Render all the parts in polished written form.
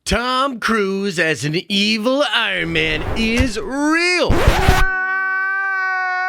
Tom Cruise as an evil Iron Man is real.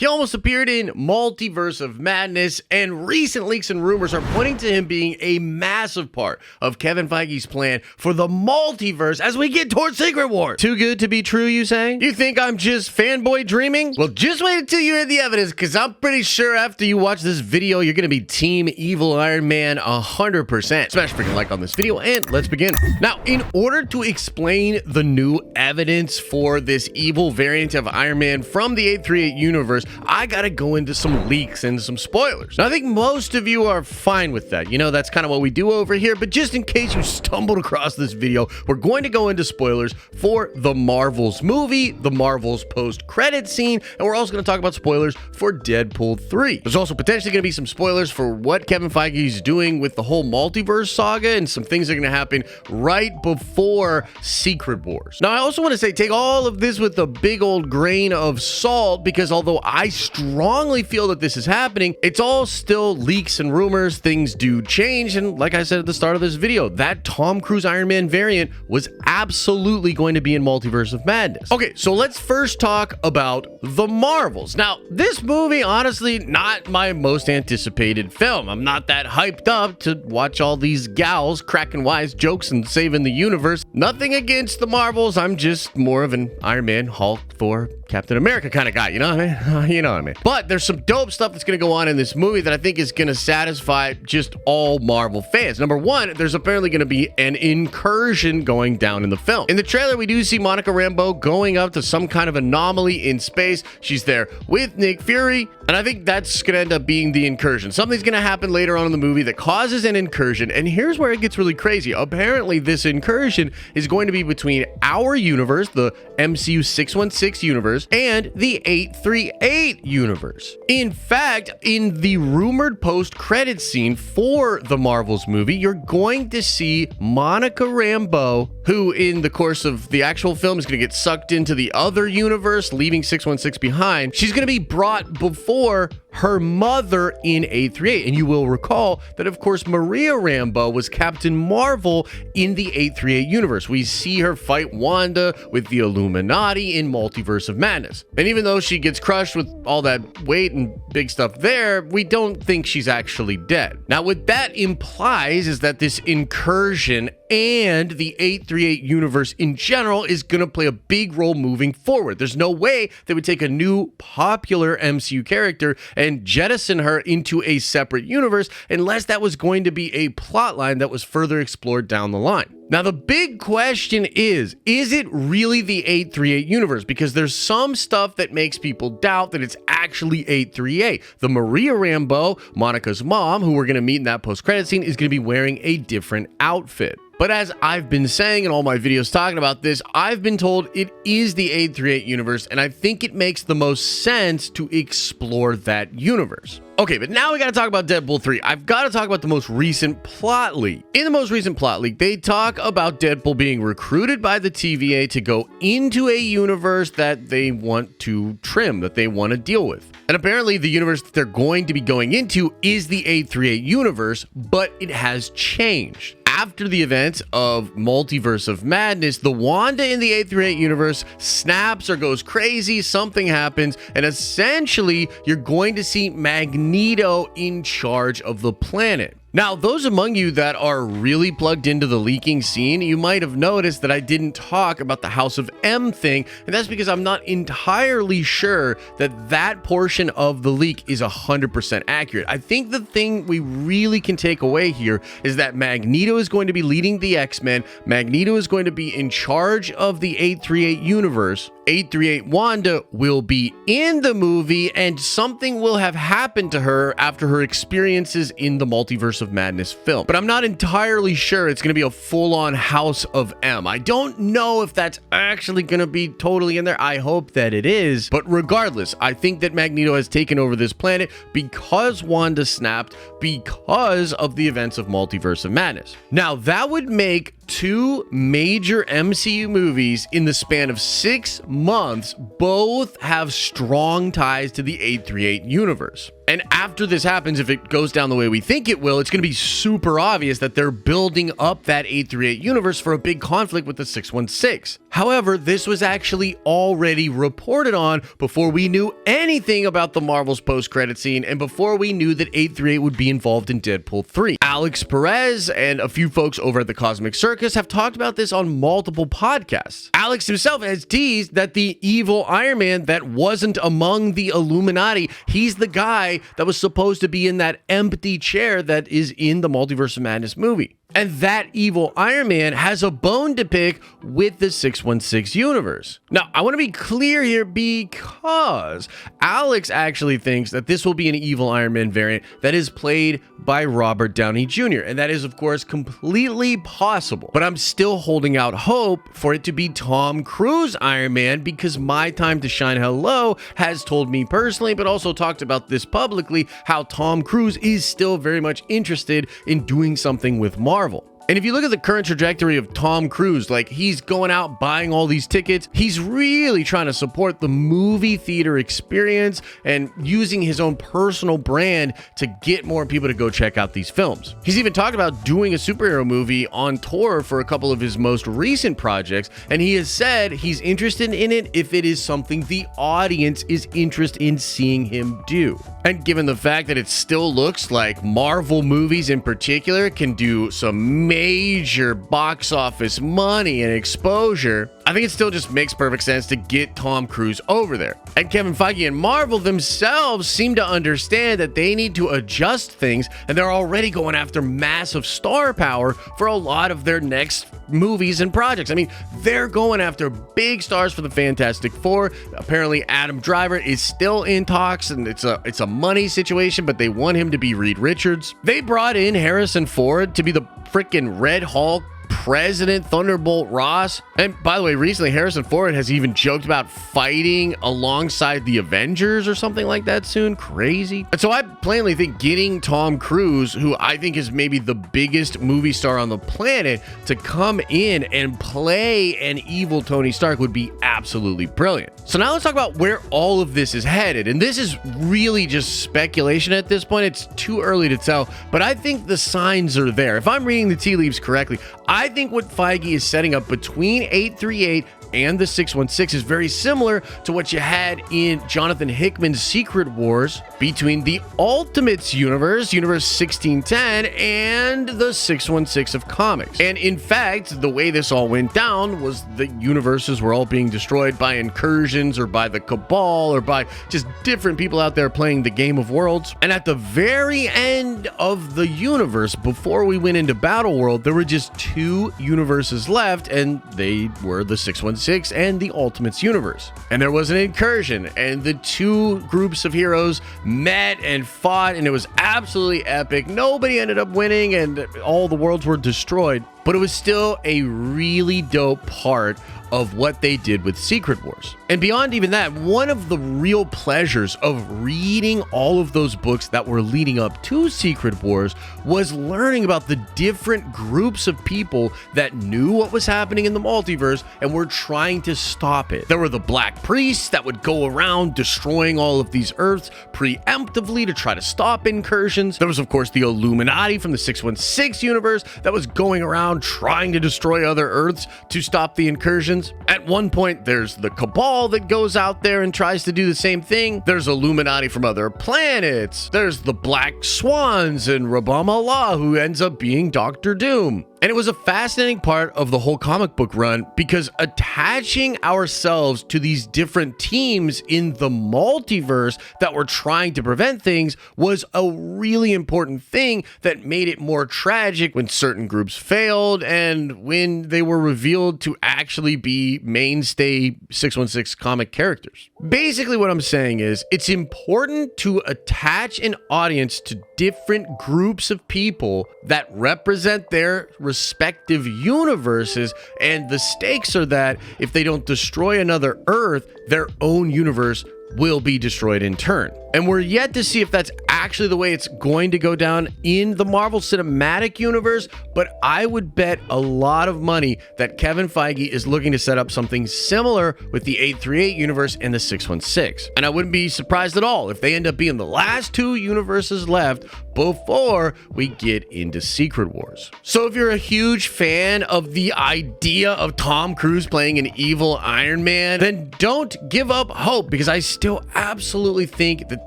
He almost appeared in Multiverse of Madness, and recent leaks and rumors are pointing to him being a massive part of Kevin Feige's plan for the multiverse as we get towards Secret Wars. Too good to be true, you say? You think I'm just fanboy dreaming? Well, just wait until you hear the evidence, because I'm pretty sure after you watch this video, you're going to be Team Evil Iron Man 100%. Smash a freaking like on this video, and let's begin. Now, in order to explain the new evidence for this evil variant of Iron Man from the 838 universe, I gotta go into some leaks and some spoilers. Now, I think most of you are fine with that. You know, that's kind of what we do over here, but just in case you stumbled across this video, we're going to go into spoilers for the Marvels movie, the Marvels post-credit scene, and we're also going to talk about spoilers for Deadpool 3. There's also potentially going to be some spoilers for what Kevin Feige is doing with the whole Multiverse Saga and some things that are going to happen right before Secret Wars. Now, I also want to say, take all of this with a big old grain of salt, because although I strongly feel that this is happening, it's all still leaks and rumors. Things do change, and like I said at the start of this video, that Tom Cruise Iron Man variant was absolutely going to be in Multiverse of Madness. Okay, so let's first talk about the Marvels. Now, this movie, honestly, not my most anticipated film. I'm not that hyped up to watch all these gals cracking wise jokes and saving the universe. Nothing against the Marvels. I'm just more of an Iron Man, Hulk, Thor, Captain America kind of guy, you know what I mean? You know what I mean? But there's some dope stuff that's going to go on in this movie that I think is going to satisfy just all Marvel fans. Number one, there's apparently going to be an incursion going down in the film. In the trailer, we do see Monica Rambeau going up to some kind of anomaly in space. She's there with Nick Fury, and I think that's going to end up being the incursion. Something's going to happen later on in the movie that causes an incursion, and here's where it gets really crazy. Apparently, this incursion is going to be between our universe, the MCU 616 universe, and the 838 universe. In fact, in the rumored post-credit scene for the Marvels movie, you're going to see Monica Rambeau, who in the course of the actual film is going to get sucked into the other universe, leaving 616 behind. She's going to be brought before her mother in 838. And you will recall that, of course, Maria Rambeau was Captain Marvel in the 838 universe. We see her fight Wanda with the Illuminati in Multiverse of Madness. And even though she gets crushed with all that weight and big stuff there, we don't think she's actually dead. Now, what that implies is that this incursion and the 838 universe in general is going to play a big role moving forward. There's no way they would take a new popular MCU character and jettison her into a separate universe unless that was going to be a plot line that was further explored down the line. Now, the big question is it really the 838 universe? Because there's some stuff that makes people doubt that it's actually 838. The Maria Rambeau, Monica's mom, who we're going to meet in that post-credit scene, is going to be wearing a different outfit. But as I've been saying in all my videos talking about this, I've been told it is the 838 universe, and I think it makes the most sense to explore that universe. Okay, but now we got to talk about Deadpool 3. I've got to talk about the most recent plot leak. In the most recent plot leak, they talk about Deadpool being recruited by the TVA to go into a universe that they want to trim, that they want to deal with. And apparently the universe that they're going to be going into is the 838 universe, but it has changed. After the events of Multiverse of Madness, the Wanda in the 838 universe snaps or goes crazy, something happens, and essentially you're going to see Magneto in charge of the planet. Now, those among you that are really plugged into the leaking scene, you might have noticed that I didn't talk about the House of M thing, and that's because I'm not entirely sure that that portion of the leak is 100% accurate. I think the thing we really can take away here is that Magneto is going to be leading the X-Men, Magneto is going to be in charge of the 838 universe, 838 Wanda will be in the movie, and something will have happened to her after her experiences in the Multiverse of Madness film. But I'm not entirely sure it's going to be a full-on House of M. I don't know if that's actually going to be totally in there. I hope that it is. But regardless, I think that Magneto has taken over this planet because Wanda snapped, because of the events of Multiverse of Madness. Now, that would make two major MCU movies in the span of 6 months both have strong ties to the 838 universe. And after this happens, if it goes down the way we think it will, it's going to be super obvious that they're building up that 838 universe for a big conflict with the 616. However, this was actually already reported on before we knew anything about the Marvel's post-credit scene and before we knew that 838 would be involved in Deadpool 3. Alex Perez and a few folks over at the Cosmic Circus have talked about this on multiple podcasts. Alex himself has teased that the evil Iron Man that wasn't among the Illuminati, he's the guy that was supposed to be in that empty chair that is in the Multiverse of Madness movie. And that evil Iron Man has a bone to pick with the 616 universe. Now, I want to be clear here because Alex actually thinks that this will be an evil Iron Man variant that is played by Robert Downey Jr. And that is, of course, completely possible. But I'm still holding out hope for it to be Tom Cruise Iron Man because My Time to Shine Hello has told me personally, but also talked about this publicly, how Tom Cruise is still very much interested in doing something with Marvel. And if you look at the current trajectory of Tom Cruise, like he's going out buying all these tickets, he's really trying to support the movie theater experience and using his own personal brand to get more people to go check out these films. He's even talked about doing a superhero movie on tour for a couple of his most recent projects, and he has said he's interested in it if it is something the audience is interested in seeing him do. And given the fact that it still looks like Marvel movies in particular can do some major box office money and exposure, I think it still just makes perfect sense to get Tom Cruise over there. And Kevin Feige and Marvel themselves seem to understand that they need to adjust things, and they're already going after massive star power for a lot of their next movies and projects. I mean, they're going after big stars for the Fantastic Four. Apparently, Adam Driver is still in talks, and it's a money situation, but they want him to be Reed Richards. They brought in Harrison Ford to be the freaking Red Hulk, President Thunderbolt Ross. And by the way, recently Harrison Ford has even joked about fighting alongside the Avengers or something like that soon. Crazy. And so I plainly think getting Tom Cruise, who I think is maybe the biggest movie star on the planet, to come in and play an evil Tony Stark would be absolutely brilliant. So now let's talk about where all of this is headed. And this is really just speculation at this point. It's too early to tell, but I think the signs are there. If I'm reading the tea leaves correctly, I think what Feige is setting up between 838 and the 616 is very similar to what you had in Jonathan Hickman's Secret Wars between the Ultimates universe, Universe 1610, and the 616 of comics. And in fact, the way this all went down was the universes were all being destroyed by incursions or by the Cabal or by just different people out there playing the Game of Worlds. And at the very end of the universe, before we went into Battle World, there were just two universes left, and they were the 616 and the Ultimates universe. And there was an incursion, and the two groups of heroes met and fought, and it was absolutely epic. Nobody ended up winning, and all the worlds were destroyed. But it was still a really dope part of what they did with Secret Wars. And beyond even that, one of the real pleasures of reading all of those books that were leading up to Secret Wars was learning about the different groups of people that knew what was happening in the multiverse and were trying to stop it. There were the Black Priests that would go around destroying all of these Earths preemptively to try to stop incursions. There was, of course, the Illuminati from the 616 universe that was going around trying to destroy other Earths to stop the incursions. At one point, there's the Cabal that goes out there and tries to do the same thing. There's Illuminati from other planets. There's the Black Swans and Rabam Allah, who ends up being Doctor Doom. And it was a fascinating part of the whole comic book run because attaching ourselves to these different teams in the multiverse that were trying to prevent things was a really important thing that made it more tragic when certain groups failed and when they were revealed to actually be mainstay 616 comic characters. Basically, what I'm saying is it's important to attach an audience to different groups of people that represent their respective universes, and the stakes are that if they don't destroy another Earth, their own universe will be destroyed in turn. And we're yet to see if that's actually the way it's going to go down in the Marvel Cinematic Universe, but I would bet a lot of money that Kevin Feige is looking to set up something similar with the 838 universe and the 616. And I wouldn't be surprised at all if they end up being the last two universes left before we get into Secret Wars. So if you're a huge fan of the idea of Tom Cruise playing an evil Iron Man, then don't give up hope, because I still absolutely think that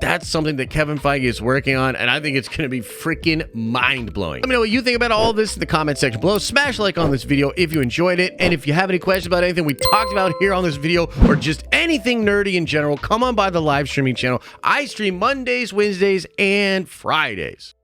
that's something that Kevin Feige is working on, and I think it's going to be freaking mind-blowing. Let me know what you think about all of this in the comment section below. Smash a like on this video if you enjoyed it, and if you have any questions about anything we talked about here on this video, or just anything nerdy in general, come on by the live streaming channel. I stream Mondays, Wednesdays, and Fridays.